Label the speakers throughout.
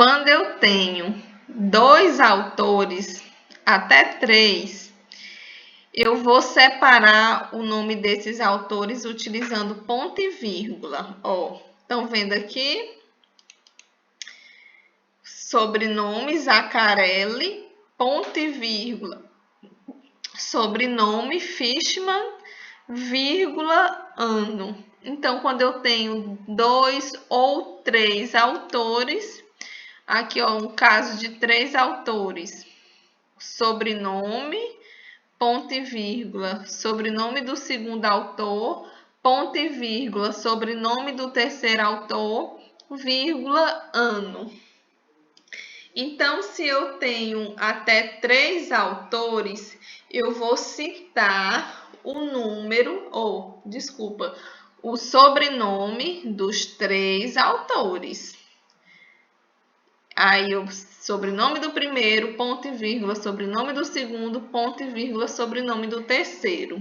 Speaker 1: Quando eu tenho 2 autores, até 3, eu vou separar o nome desses autores utilizando ponto e vírgula. Ó, estão vendo aqui? Sobrenome Zaccarelli, ponto e vírgula. Sobrenome Fishman, vírgula, ano. Então, quando eu tenho 2 ou 3 autores, aqui ó, um caso de 3 autores, sobrenome, ponto e vírgula, sobrenome do segundo autor, ponto e vírgula, sobrenome do terceiro autor, vírgula, ano. Então, se eu tenho até 3 autores, eu vou citar o número, o sobrenome dos 3 autores. Aí, o sobrenome do primeiro, ponto e vírgula, sobrenome do segundo, ponto e vírgula, sobrenome do terceiro.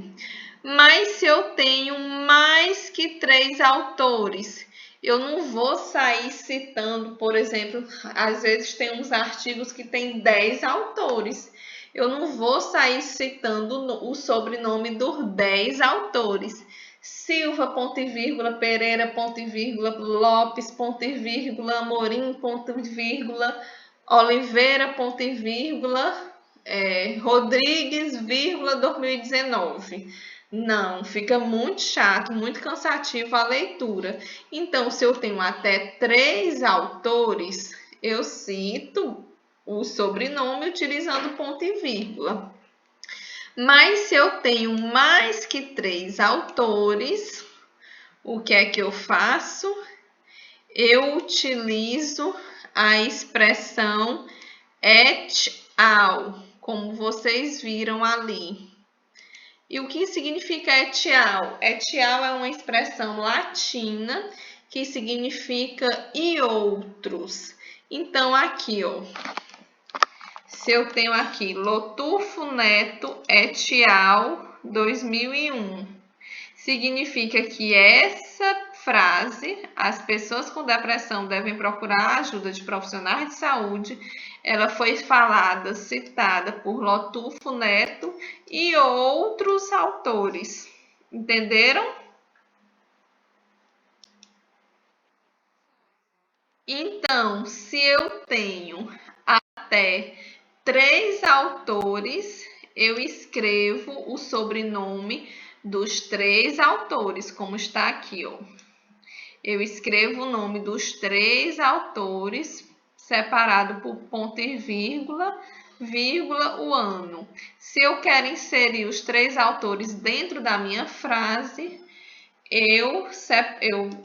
Speaker 1: Mas se eu tenho mais que 3 autores, eu não vou sair citando, por exemplo, às vezes tem uns artigos que tem 10 autores. Eu não vou sair citando o sobrenome dos 10 autores. Silva, ponto e vírgula, Pereira, ponto e vírgula, Lopes, ponto e vírgula, Amorim, ponto e vírgula, Oliveira, ponto e vírgula, Rodrigues, vírgula, 2019. Não, fica muito chato, muito cansativo a leitura. Então, se eu tenho até 3 autores, eu cito o sobrenome utilizando ponto e vírgula. Mas se eu tenho mais que 3 autores, o que é que eu faço? Eu utilizo a expressão et al, como vocês viram ali. E o que significa et al? Et al é uma expressão latina que significa e outros. Então, aqui, ó, se eu tenho aqui Lotufo Neto et al. 2001, significa que essa frase, as pessoas com depressão devem procurar a ajuda de profissionais de saúde, ela foi falada, citada por Lotufo Neto e outros autores. Entenderam? Então, se eu tenho até 3 autores, eu escrevo o sobrenome dos 3 autores, como está aqui, ó. Eu escrevo o nome dos 3 autores, separado por ponto e vírgula, o ano. Se eu quero inserir os 3 autores dentro da minha frase, eu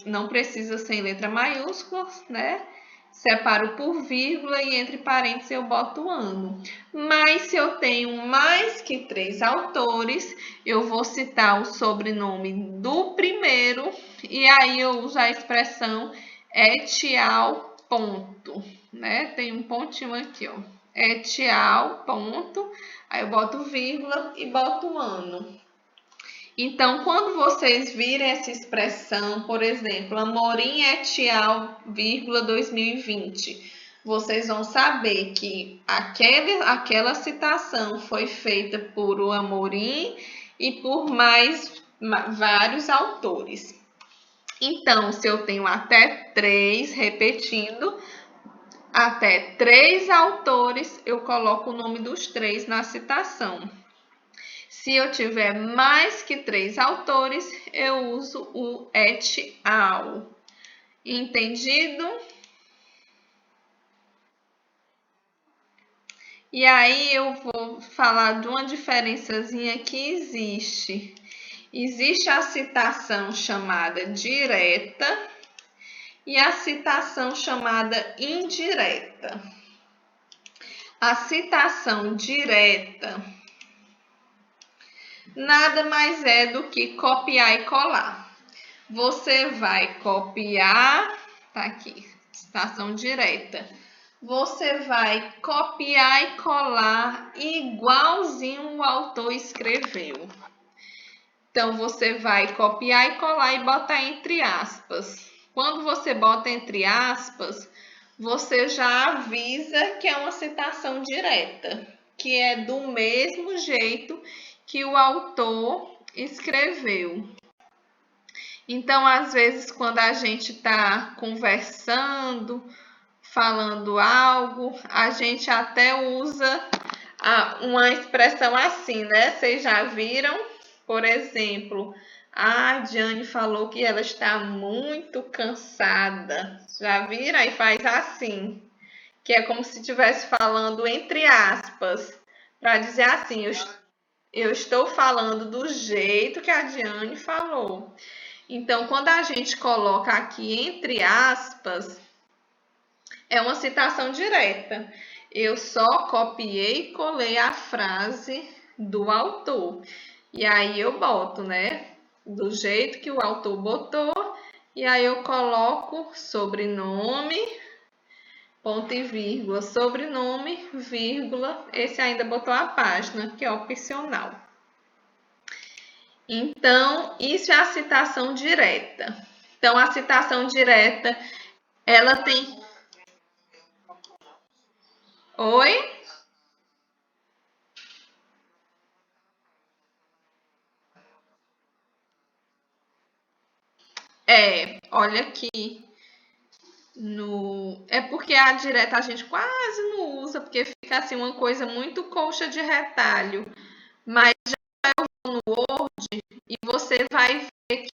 Speaker 1: não precisa ser em letra maiúscula, né? Separo por vírgula e entre parênteses eu boto o ano. Mas se eu tenho mais que 3 autores, eu vou citar o sobrenome do primeiro e aí eu uso a expressão et al, ponto, né? Tem um pontinho aqui, ó. Et al, ponto, aí eu boto vírgula e boto o ano. Então, quando vocês virem essa expressão, por exemplo, Amorim et al, 2020, vocês vão saber que aquela citação foi feita por o Amorim e por vários autores. Então, se eu tenho até 3, repetindo, até 3 autores, eu coloco o nome dos 3 na citação. Se eu tiver mais que 3 autores, eu uso o et al. Entendido? E aí eu vou falar de uma diferençazinha que existe. Existe a citação chamada direta e a citação chamada indireta. A citação direta nada mais é do que copiar e colar. Você vai copiar, tá aqui, citação direta. Você vai copiar e colar igualzinho o autor escreveu. Então, você vai copiar e colar e botar entre aspas. Quando você bota entre aspas, você já avisa que é uma citação direta, que é do mesmo jeito que o autor escreveu. Então, às vezes, quando a gente está conversando, falando algo, a gente até usa uma expressão assim, né? Vocês já viram? Por exemplo, a Diane falou que ela está muito cansada. Já viram? Aí faz assim, que é como se estivesse falando entre aspas, para dizer assim, eu estou falando do jeito que a Diane falou. Então, quando a gente coloca aqui entre aspas, é uma citação direta. Eu só copiei e colei a frase do autor. E aí eu boto, né? Do jeito que o autor botou. E aí eu coloco sobrenome, ponto e vírgula, sobrenome, vírgula. Esse ainda botou a página, que é opcional. Então, isso é a citação direta. Então, a citação direta, ela tem... Oi? Olha aqui no... É porque a direta a gente quase não usa, porque fica assim uma coisa muito coxa de retalho. Mas já eu vou no Word e você vai ver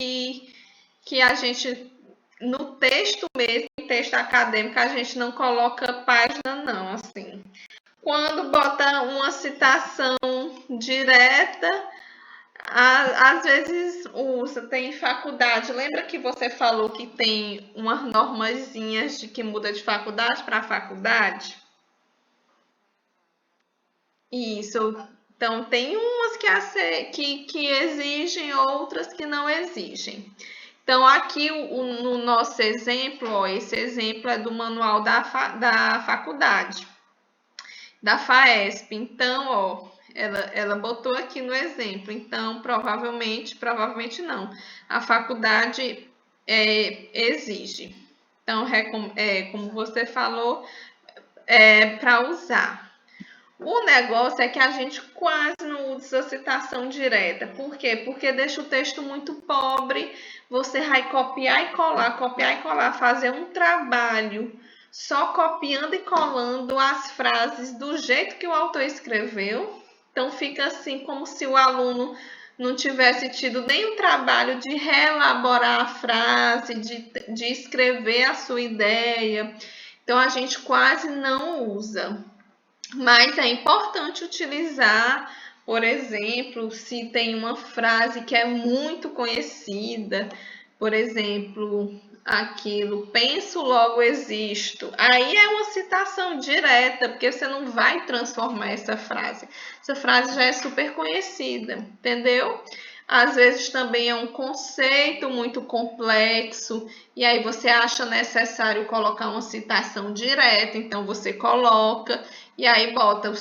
Speaker 1: que a gente, no texto mesmo, em texto acadêmico, a gente não coloca página não, assim. Quando bota uma citação direta, às vezes usa, tem faculdade. Lembra que você falou que tem umas normazinhas de que muda de faculdade para faculdade? Isso. Então, tem umas que exigem, outras que não exigem. Então, aqui no nosso exemplo, ó, esse exemplo é do manual da faculdade, da FAESP. Então, ó, ela botou aqui no exemplo. Então, provavelmente não. A faculdade exige. Então, como você falou, é para usar. O negócio é que a gente quase não usa citação direta. Por quê? Porque deixa o texto muito pobre. Você vai copiar e colar, fazer um trabalho só copiando e colando as frases do jeito que o autor escreveu. Então fica assim como se o aluno não tivesse tido nenhum trabalho de reelaborar a frase, de escrever a sua ideia. Então a gente quase não usa. Mas é importante utilizar, por exemplo, se tem uma frase que é muito conhecida, por exemplo, aquilo, penso, logo existo. Aí é uma citação direta, porque você não vai transformar essa frase. Essa frase já é super conhecida, entendeu? Às vezes também é um conceito muito complexo, e aí você acha necessário colocar uma citação direta, então você coloca. E aí bota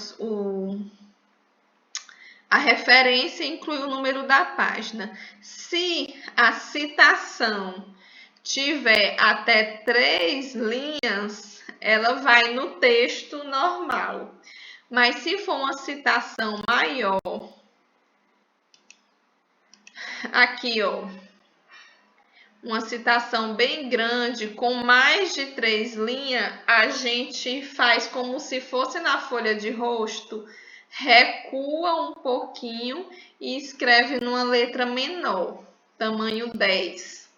Speaker 1: a referência e inclui o número da página. Se a citação tiver até 3 linhas, ela vai no texto normal. Mas se for uma citação maior, aqui ó, uma citação bem grande, com mais de 3 linhas, a gente faz como se fosse na folha de rosto, recua um pouquinho e escreve numa letra menor, tamanho 10,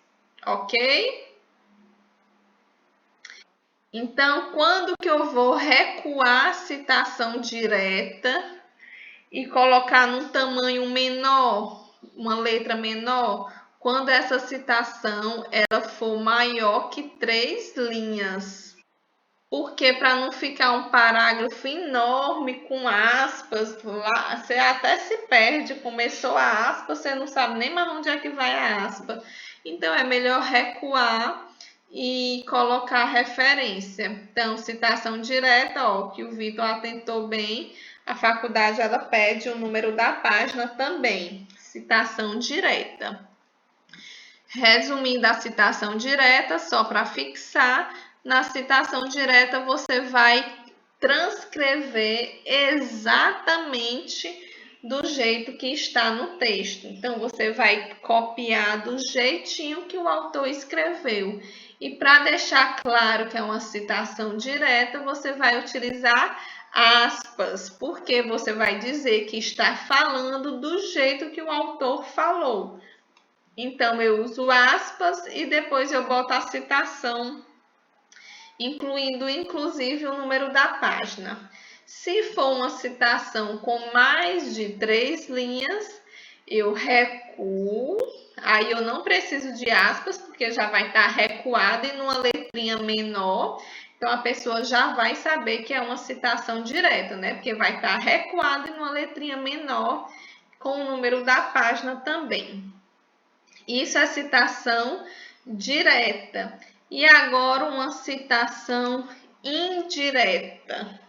Speaker 1: ok? Então, quando que eu vou recuar a citação direta e colocar num tamanho menor, uma letra menor, quando essa citação ela for maior que 3 linhas. Porque para não ficar um parágrafo enorme com aspas, lá, você até se perde, começou a aspa, você não sabe nem mais onde é que vai a aspa. Então é melhor recuar e colocar referência. Então, citação direta, ó, que o Vitor atentou bem, a faculdade ela pede o número da página também. Citação direta. Resumindo a citação direta, só para fixar, Na citação direta, você vai transcrever exatamente do jeito que está no texto. Então, você vai copiar do jeitinho que o autor escreveu. E para deixar claro que é uma citação direta, você vai utilizar aspas, porque você vai dizer que está falando do jeito que o autor falou. Então, eu uso aspas e depois eu boto a citação, incluindo inclusive o número da página. Se for uma citação com mais de 3 linhas, eu recuo. Aí eu não preciso de aspas, porque já vai estar recuado e numa letrinha menor. Então a pessoa já vai saber que é uma citação direta, né? Porque vai estar recuado e numa letrinha menor, com o número da página também. Isso é citação direta. E agora uma citação indireta.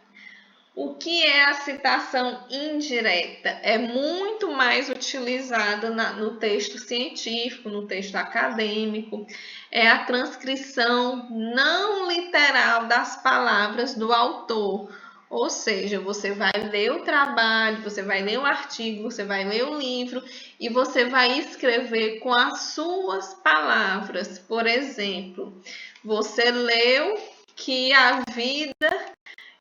Speaker 1: O que é a citação indireta? É muito mais utilizada no texto científico, no texto acadêmico. É a transcrição não literal das palavras do autor. Ou seja, você vai ler o trabalho, você vai ler o artigo, você vai ler o livro e você vai escrever com as suas palavras. Por exemplo, você leu que a vida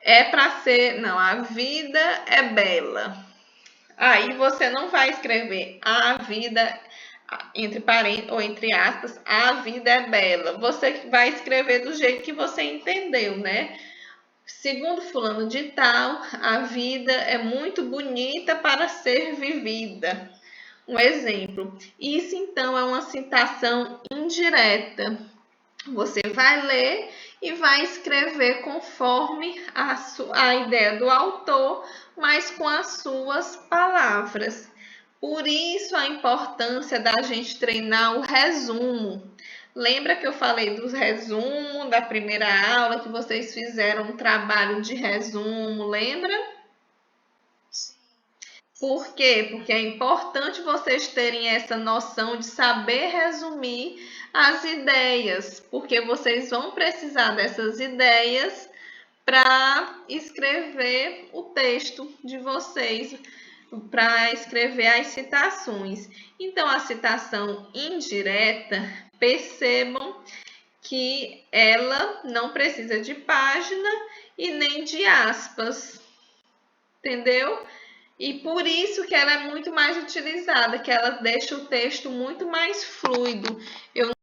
Speaker 1: é para ser... Não, a vida é bela. Aí você não vai escrever a vida, entre parênteses ou entre aspas, a vida é bela. Você vai escrever do jeito que você entendeu, né? Segundo fulano de tal, a vida é muito bonita para ser vivida. Um exemplo. Isso, então, é uma citação indireta. Você vai ler e vai escrever conforme a ideia do autor, mas com as suas palavras. Por isso a importância da gente treinar o resumo. Lembra que eu falei do resumo da primeira aula, que vocês fizeram um trabalho de resumo, lembra? Por quê? Porque é importante vocês terem essa noção de saber resumir as ideias, porque vocês vão precisar dessas ideias para escrever o texto de vocês, para escrever as citações. Então, a citação indireta, percebam que ela não precisa de página e nem de aspas, entendeu? E por isso que ela é muito mais utilizada, que ela deixa o texto muito mais fluido. Eu